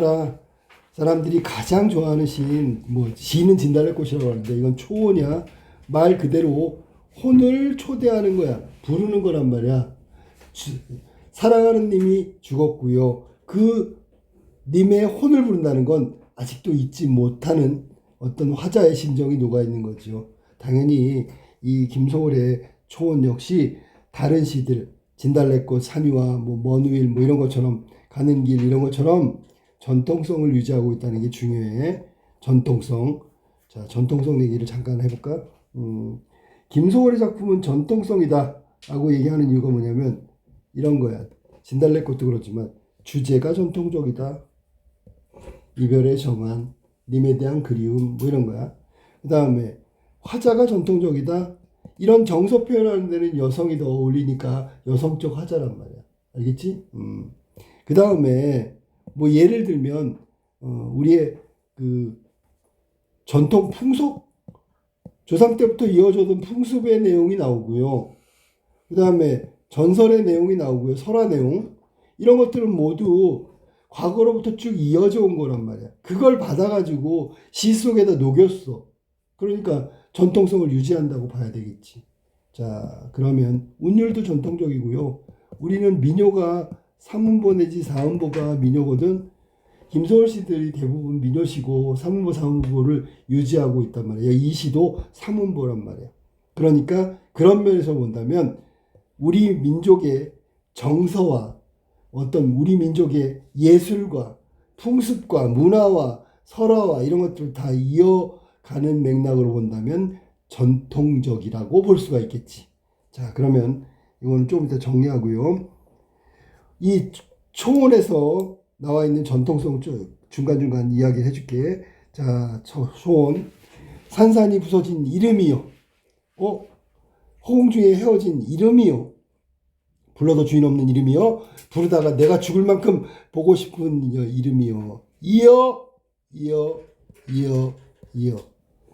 우리나라 사람들이 가장 좋아하는 시인, 시인은 진달래꽃이라고 하는데 이건 초혼이야. 말 그대로 혼을 초대하는 거야. 부르는 거란 말이야. 사랑하는 님이 죽었고요. 그 님의 혼을 부른다는 건 아직도 잊지 못하는 어떤 화자의 심정이 녹아있는 거죠. 당연히 이 김소월의 초혼 역시 다른 시들, 진달래꽃, 산이와 먼 이런 것처럼 가는 길 이런 것처럼 전통성을 유지하고 있다는 게 중요해. 전통성. 자, 전통성 얘기를 잠깐 해볼까? 김소월의 작품은 전통성이다 라고 얘기하는 이유가 뭐냐면 이런 거야. 진달래꽃도 그렇지만 주제가 전통적이다. 이별의 정한, 님에 대한 그리움 이런 거야. 그 다음에 화자가 전통적이다. 이런 정서 표현하는 데는 여성이 더 어울리니까 여성적 화자란 말이야. 알겠지? 그 다음에 예를 들면 우리의 그 전통 풍속 조상 때부터 이어져던 풍습의 내용이 나오고요. 그 다음에 전설의 내용이 나오고요. 설화 내용 이런 것들은 모두 과거로부터 쭉 이어져 온 거란 말이야. 그걸 받아가지고 시 속에다 녹였어. 그러니까 전통성을 유지한다고 봐야 되겠지. 자, 그러면 운율도 전통적이고요. 우리는 민요가 3음보 내지 4음보가 민요거든. 김소월 시들이 대부분 민요시고 3음보, 4음보를 유지하고 있단 말이야. 이 시도 3음보란 말이야. 그러니까 그런 면에서 본다면 우리 민족의 정서와 어떤 우리 민족의 예술과 풍습과 문화와 설화와 이런 것들을 다 이어가는 맥락으로 본다면 전통적이라고 볼 수가 있겠지. 자, 그러면 이거는 좀 이따 정리하고요. 이 초원에서 나와 있는 전통성 중간중간 이야기를 해줄게. 자, 초원. 산산이 부서진 이름이요. 호응 중에 헤어진 이름이요. 불러도 주인 없는 이름이요. 부르다가 내가 죽을 만큼 보고 싶은 이름이요. 이어.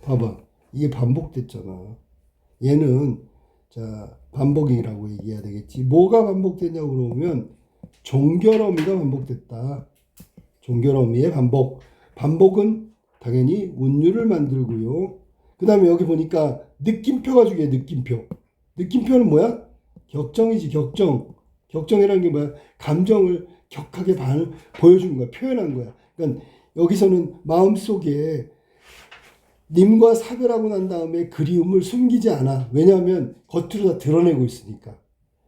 봐봐. 이게 반복됐잖아. 얘는 자 반복이라고 얘기해야 되겠지. 뭐가 반복됐냐고 물어보면 종결어미가 반복됐다. 종결어미의 반복. 반복은 당연히 운율을 만들고요. 그 다음에 여기 보니까 느낌표가 중요해. 느낌표. 느낌표는 뭐야? 격정이지. 격정. 격정이라는 게 뭐야? 감정을 격하게 보여주는 거야. 표현한 거야. 그러니까 여기서는 마음속에 님과 사별하고 난 다음에 그리움을 숨기지 않아. 왜냐하면 겉으로 다 드러내고 있으니까.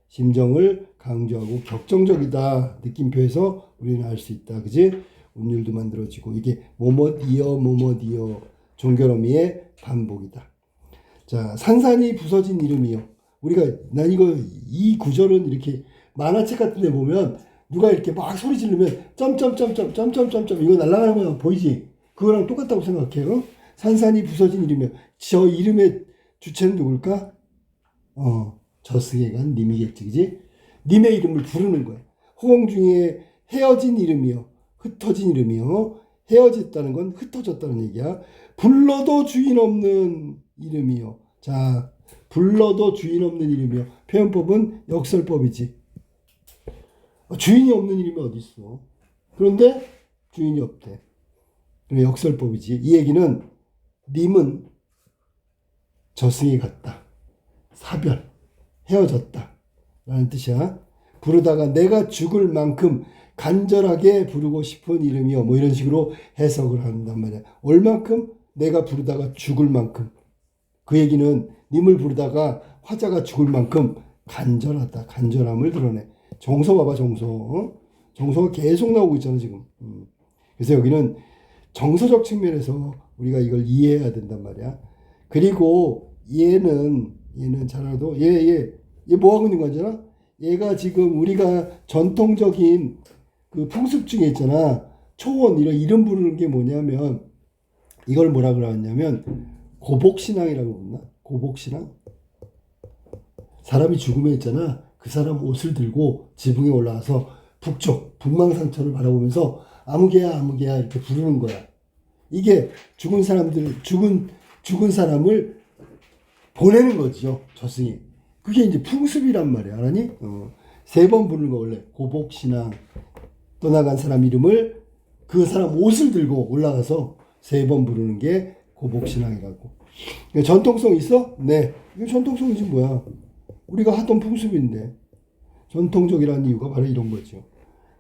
심정을 강조하고 격정적이다. 느낌표에서 우리는 알 수 있다. 그지? 운율도 만들어지고 이게 뭐뭇 이어 종결어미의 반복이다. 자, 산산이 부서진 이름이요. 난 이 구절은 이렇게 만화책 같은 데 보면 누가 이렇게 막 소리 지르면 점점점점 이거 날아가는 거 보이지? 그거랑 똑같다고 생각해요. 산산이 부서진 이름이요. 저 이름의 주체는 누굴까? 저승에 간 님이겠지, 그지? 님의 이름을 부르는 거야. 호응 중에 헤어진 이름이요. 흩어진 이름이요. 헤어졌다는 건 흩어졌다는 얘기야. 불러도 주인 없는 이름이요. 자, 불러도 주인 없는 이름이요. 표현법은 역설법이지. 주인이 없는 이름이 어디 있어? 그런데 주인이 없대. 역설법이지. 이 얘기는 님은 저승이 갔다. 사별, 헤어졌다. 라는 뜻이야. 부르다가 내가 죽을 만큼 간절하게 부르고 싶은 이름이요. 이런 식으로 해석을 한단 말이야. 얼만큼? 내가 부르다가 죽을 만큼. 그 얘기는 님을 부르다가 화자가 죽을 만큼 간절하다. 간절함을 드러내. 정서 봐봐, 정서. 정서가 계속 나오고 있잖아, 지금. 그래서 여기는 정서적 측면에서 우리가 이걸 이해해야 된단 말이야. 그리고 얘는 잘 알아도 얘 뭐 하고 있는 거잖아? 얘가 지금 우리가 전통적인 그 풍습 중에 있잖아. 초원 이름 부르는 게 뭐냐면 이걸 뭐라 그러냐면 고복신앙이라고 부르나? 고복신앙? 사람이 죽으면 있잖아. 그 사람 옷을 들고 지붕에 올라와서 북망상천을 바라보면서 아무개야 이렇게 부르는 거야. 이게 죽은 사람을 보내는 거죠. 저승이. 그게 이제 풍습이란 말이야. 알았니? 3번 부르는 거 원래. 고복신앙. 떠나간 사람 이름을 그 사람 옷을 들고 올라가서 3번 부르는 게 고복신앙이라고. 그러니까 전통성 있어? 네. 이거 전통성이지 뭐야. 우리가 하던 풍습인데. 전통적이라는 이유가 바로 이런 거죠.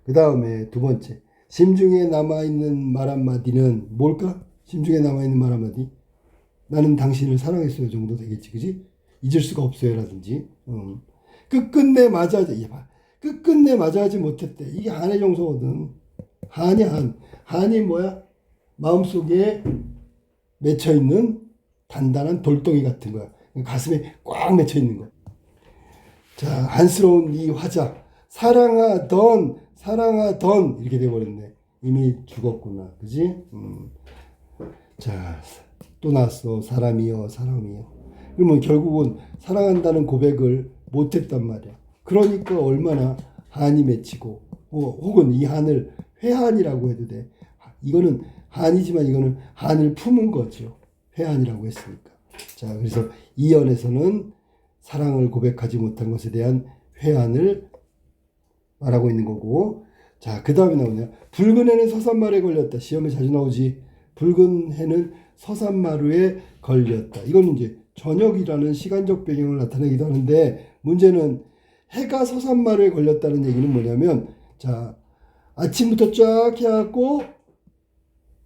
그 다음에 두 번째. 심중에 남아있는 말 한마디는 뭘까? 심중에 남아있는 말 한마디. 나는 당신을 사랑했어요 정도 되겠지. 그지? 잊을 수가 없어요 라든지. 끝끝내 맞아하지. 얘봐. 끝끝내 맞아하지 못했대. 이게 한의 정서거든. 한이야 한. 한이 뭐야? 마음속에 맺혀있는 단단한 돌덩이 같은 거야. 가슴에 꽉 맺혀있는 거야. 자, 한스러운 이 화자. 사랑하던 이렇게 돼버렸네. 이미 죽었구나. 그지? 자, 또 나왔어. 사람이여. 그러면 결국은 사랑한다는 고백을 못했단 말이야. 그러니까 얼마나 한이 맺히고 혹은 이 한을 회한이라고 해도 돼. 이거는 한이지만 이거는 한을 품은 거죠. 회한이라고 했으니까. 자, 그래서 이 연에서는 사랑을 고백하지 못한 것에 대한 회한을 말하고 있는 거고. 자, 그 다음에 나오냐. 붉은 해는 서산마루에 걸렸다. 시험에 자주 나오지. 붉은 해는 서산마루에 걸렸다. 이건 이제 저녁이라는 시간적 배경을 나타내기도 하는데, 문제는 해가 서산마루에 걸렸다는 얘기는 뭐냐면, 자, 아침부터 쫙 해갖고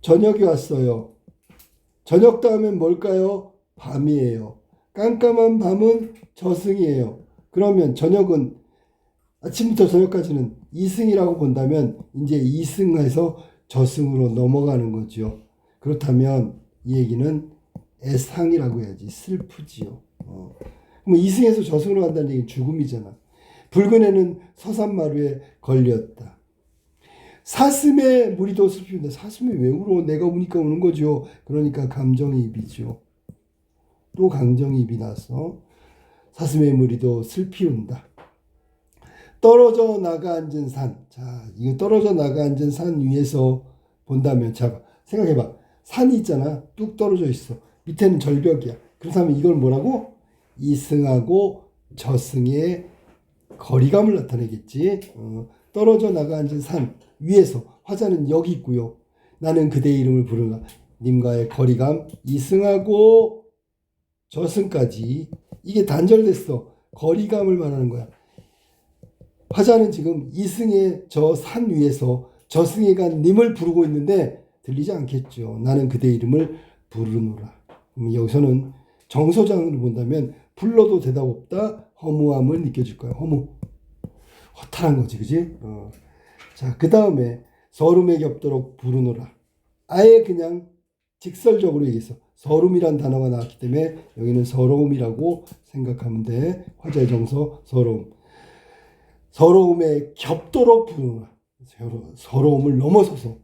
저녁이 왔어요. 저녁 다음엔 뭘까요? 밤이에요. 깜깜한 밤은 저승이에요. 그러면 저녁은 아침부터 저녁까지는 이승이라고 본다면 이제 이승에서 저승으로 넘어가는 거죠. 그렇다면 이 얘기는 애상이라고 해야지. 슬프지요. 그럼 이승에서 저승으로 간다는 얘기는 죽음이잖아. 붉은 해는 서산마루에 걸렸다. 사슴의 무리도 슬피운다. 사슴이 왜 울어? 내가 우니까 우는 거죠. 그러니까 감정이입이죠. 또 감정이입이 나서 사슴의 무리도 슬피운다. 떨어져 나가 앉은 산. 자, 이거 떨어져 나가 앉은 산 위에서 본다면, 자, 생각해봐. 산이 있잖아. 뚝 떨어져 있어. 밑에는 절벽이야. 그렇다면 이걸 뭐라고? 이승하고 저승의 거리감을 나타내겠지. 떨어져 나가 앉은 산 위에서 화자는 여기 있고요. 나는 그대의 이름을 부르나. 님과의 거리감, 이승하고 저승까지 이게 단절됐어. 거리감을 말하는 거야. 화자는 지금 이승의 저 산 위에서 저승에 간 님을 부르고 있는데 들리지 않겠죠. 나는 그대의 이름을 부르노라. 여기서는 정서장으로 본다면 불러도 대답 없다. 허무함을 느껴질 거야. 허탈한 거지. 그지? 자, 그 다음에 서름에 겹도록 부르노라. 아예 그냥 직설적으로 얘기했어. 서름이란 단어가 나왔기 때문에 여기는 서러움이라고 생각하면 돼. 화자의 정서 서러움. 서러움에 겹도록 부르노라. 서러움을 넘어서서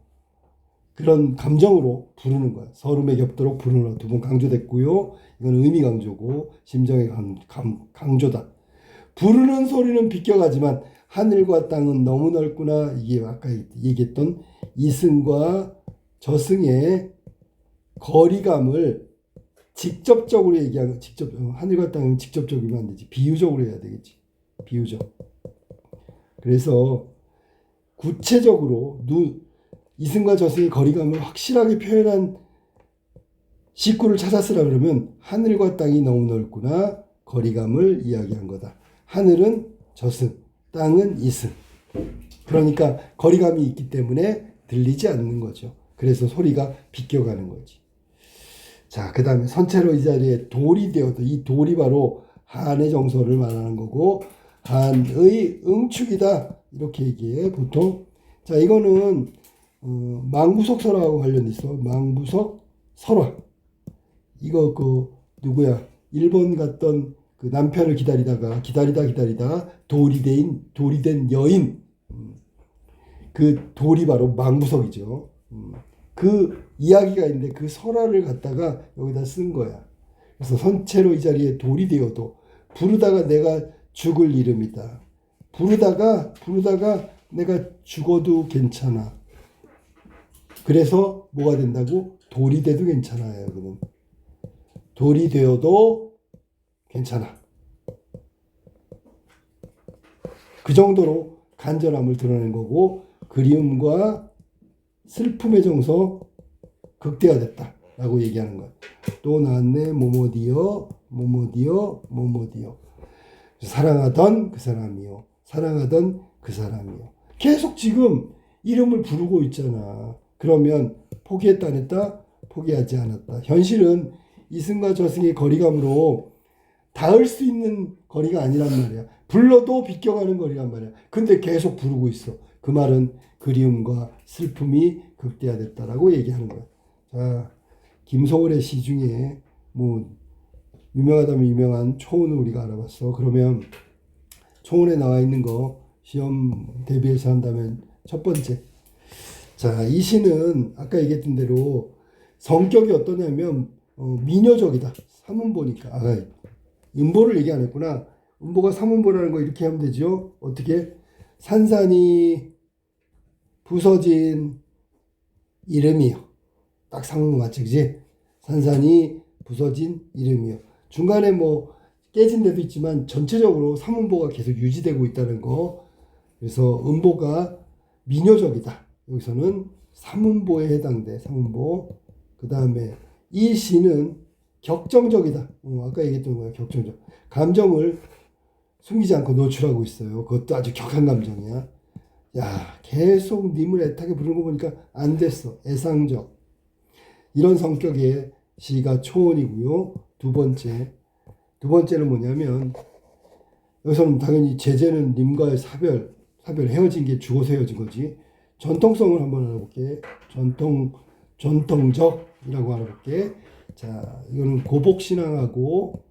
그런 감정으로 부르는 거야. 서름에 겹도록 부르노라. 두 번 강조됐고요. 이건 의미 강조고 심정의 강조다. 부르는 소리는 비껴가지만 하늘과 땅은 너무 넓구나. 이게 아까 얘기했던 이승과 저승의 거리감을 직접적으로 얘기하는, 하늘과 땅은 직접적이면 안 되지. 비유적으로 해야 되겠지. 비유적. 그래서 구체적으로 이승과 저승의 거리감을 확실하게 표현한 식구를 찾았으라 그러면 하늘과 땅이 너무 넓구나. 거리감을 이야기한 거다. 하늘은 저승, 땅은 이승. 그러니까 거리감이 있기 때문에 들리지 않는 거죠. 그래서 소리가 비껴가는 거지. 자, 그 다음에 선체로 이 자리에 돌이 되어도, 이 돌이 바로 한의 정서를 말하는 거고, 한의 응축이다. 이렇게 얘기해, 보통. 자, 이거는, 망부석 설화하고 관련이 있어. 망부석 설화. 이거, 누구야? 일본 갔던 그 남편을 기다리다 돌이 된 여인. 그 돌이 바로 망부석이죠. 그 이야기가 있는데 그 설화를 갖다가 여기다 쓴 거야. 그래서 선체로 이 자리에 돌이 되어도 부르다가 내가 죽을 이름이다. 부르다가 내가 죽어도 괜찮아. 그래서 뭐가 된다고? 돌이 돼도 괜찮아요. 여러분. 돌이 되어도 괜찮아. 그 정도로 간절함을 드러낸 거고, 그리움과 슬픔의 정서 극대화됐다라고 얘기하는 거야. 또 나왔네. 모모디어, 모모디어, 모모디어. 사랑하던 그 사람이요. 사랑하던 그 사람이요. 계속 지금 이름을 부르고 있잖아. 그러면 포기했다 안 했다? 포기하지 않았다. 현실은 이승과 저승의 거리감으로 닿을 수 있는 거리가 아니란 말이야. 불러도 비껴가는 거리란 말이야. 근데 계속 부르고 있어. 그 말은 그리움과 슬픔이 극대화됐다라고 얘기하는 거야. 자, 김소월의 시 중에 뭐 유명하다면 유명한 초혼을 우리가 알아봤어. 그러면 초혼에 나와 있는 거 시험 대비해서 한다면 첫 번째. 자, 이 시는 아까 얘기했던 대로 성격이 어떠냐면 미녀적이다. 삼음보니까. 음보를 얘기 안 했구나. 음보가 삼음보라는 거 이렇게 하면 되죠. 어떻게? 산산이 부서진 이름이요. 딱 삼음보 맞지, 그지? 산산이 부서진 이름이요. 중간에 뭐 깨진 데도 있지만 전체적으로 삼음보가 계속 유지되고 있다는 거. 그래서 음보가 미녀적이다. 여기서는 삼음보에 해당돼. 삼음보. 그 다음에 이 시는 격정적이다. 아까 얘기했던 거야. 격정적. 감정을 숨기지 않고 노출하고 있어요. 그것도 아주 격한 감정이야. 야, 계속 님을 애타게 부르는 거 보니까 안 됐어. 애상적. 이런 성격의 시가 초혼이고요. 두 번째는 뭐냐면 여기서는 당연히 제재는 님과의 사별 헤어진 게 죽어서 헤어진 거지. 전통성을 한번 알아볼게. 전통적이라고 알아볼게. 자, 이거는 고복신앙하고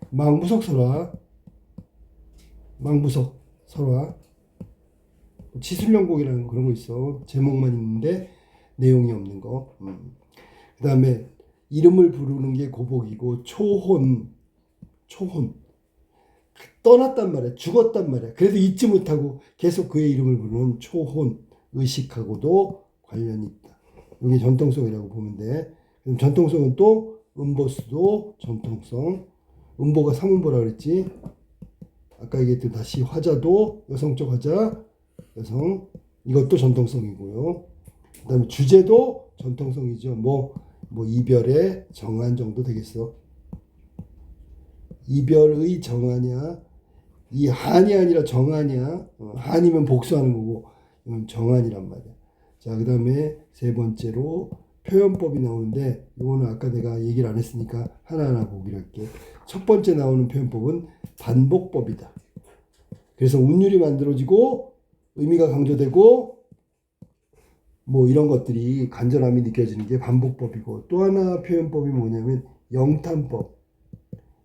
망부석 설화, 치술령곡이라는 그런 거 있어. 제목만 있는데 내용이 없는 거. 그 다음에 이름을 부르는 게 고복이고 초혼 떠났단 말이야. 죽었단 말이야. 그래도 잊지 못하고 계속 그의 이름을 부르는 초혼 의식하고도 관련이 있다. 이게 전통성이라고 보면 돼. 그럼 전통성은 또 음보수도 전통성. 음보가 삼음보라 그랬지. 아까 얘기했던 다시 화자도 여성적 화자 여성 이것도 전통성이고요. 그 다음에 주제도 전통성이죠. 뭐 이별의 정한 정도 되겠어. 이별의 정하냐, 이 한이 아니라 정하냐, 한이면 복수하는 거고, 이건 정한이란 말이야. 자, 그 다음에 세 번째로 표현법이 나오는데, 이거는 아까 내가 얘기를 안 했으니까 하나하나 보기로 할게. 첫 번째 나오는 표현법은 반복법이다. 그래서 운율이 만들어지고, 의미가 강조되고, 뭐 이런 것들이 간절함이 느껴지는 게 반복법이고, 또 하나 표현법이 뭐냐면 영탄법.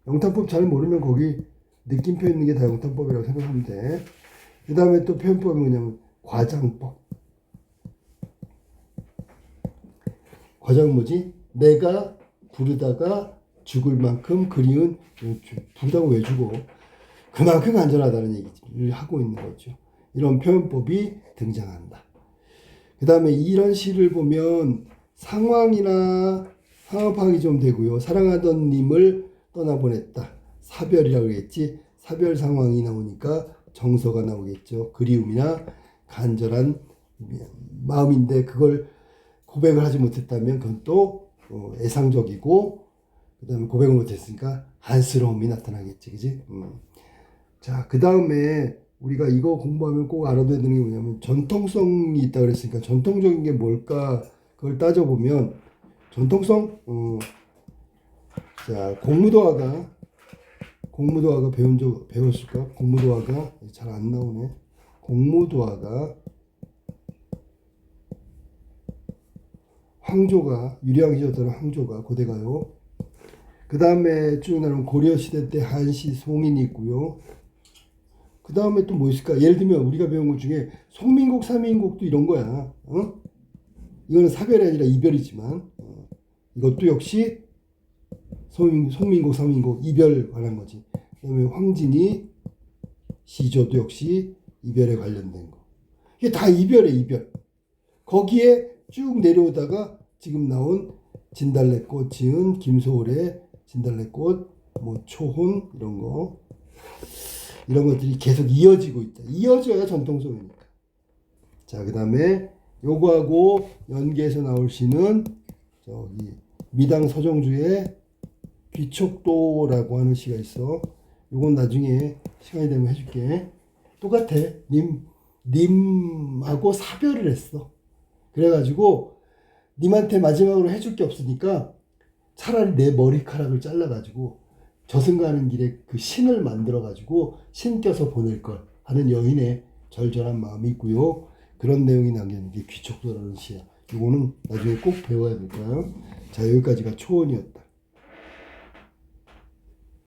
영탄법 잘 모르면 거기 느낌표 있는 게 다 영탄법이라고 생각하면 돼. 그 다음에 또 표현법이 뭐냐면 과장법. 과장은 뭐지? 내가 부르다가 죽을 만큼 그리운, 부르다가 왜 죽어? 그만큼 간절하다는 얘기를 하고 있는 거죠. 이런 표현법이 등장한다. 그 다음에 이런 시를 보면 상황이나 상황 파악이 좀 되고요. 사랑하던 님을 떠나보냈다. 사별이라고 그랬지. 사별 상황이 나오니까 정서가 나오겠죠. 그리움이나 간절한 마음인데 그걸 고백을 하지 못했다면 그건 또 애상적이고 그 다음에 고백을 못했으니까 안쓰러움이 나타나겠지. 그지? 자, 그 다음에 우리가 이거 공부하면 꼭 알아둬야 되는 게 뭐냐면 전통성이 있다 그랬으니까 전통적인 게 뭘까 그걸 따져보면 전통성 자, 공무도화가 배웠을까? 공무도화가 잘 안 나오네. 공무도화가 황조가 유리왕이 지었다는 황조가 고대가요. 그 다음에 쭉 나오면 고려시대 때 한시 송인이 있고요. 그 다음에 또 뭐 있을까? 예를 들면 우리가 배운 것 중에 송민곡, 삼인곡도 이런 거야. 이거는 사별이 아니라 이별이지만 이것도 역시 송민곡, 삼인곡 이별 관한 거지. 그 다음에 황진이 시조도 역시 이별에 관련된 거. 이게 다 이별에 이별. 거기에 쭉 내려오다가 지금 나온 진달래꽃 지은 김소월의 진달래꽃, 뭐 초혼 이런 것들이 계속 이어지고 있다. 이어져야 전통성이니까. 자, 그 다음에 요거하고 연계해서 나올 시는 저기 미당 서정주의 귀촉도라고 하는 시가 있어. 요건 나중에 시간이 되면 해줄게. 똑같아. 님하고 사별을 했어. 그래가지고 님한테 마지막으로 해줄 게 없으니까 차라리 내 머리카락을 잘라가지고 저승 가는 길에 그 신을 만들어가지고 신 껴서 보낼 걸 하는 여인의 절절한 마음이 있고요. 그런 내용이 남겨있는 게 귀촉도라는 시야. 이거는 나중에 꼭 배워야 될 거야. 자, 여기까지가 초원이었다.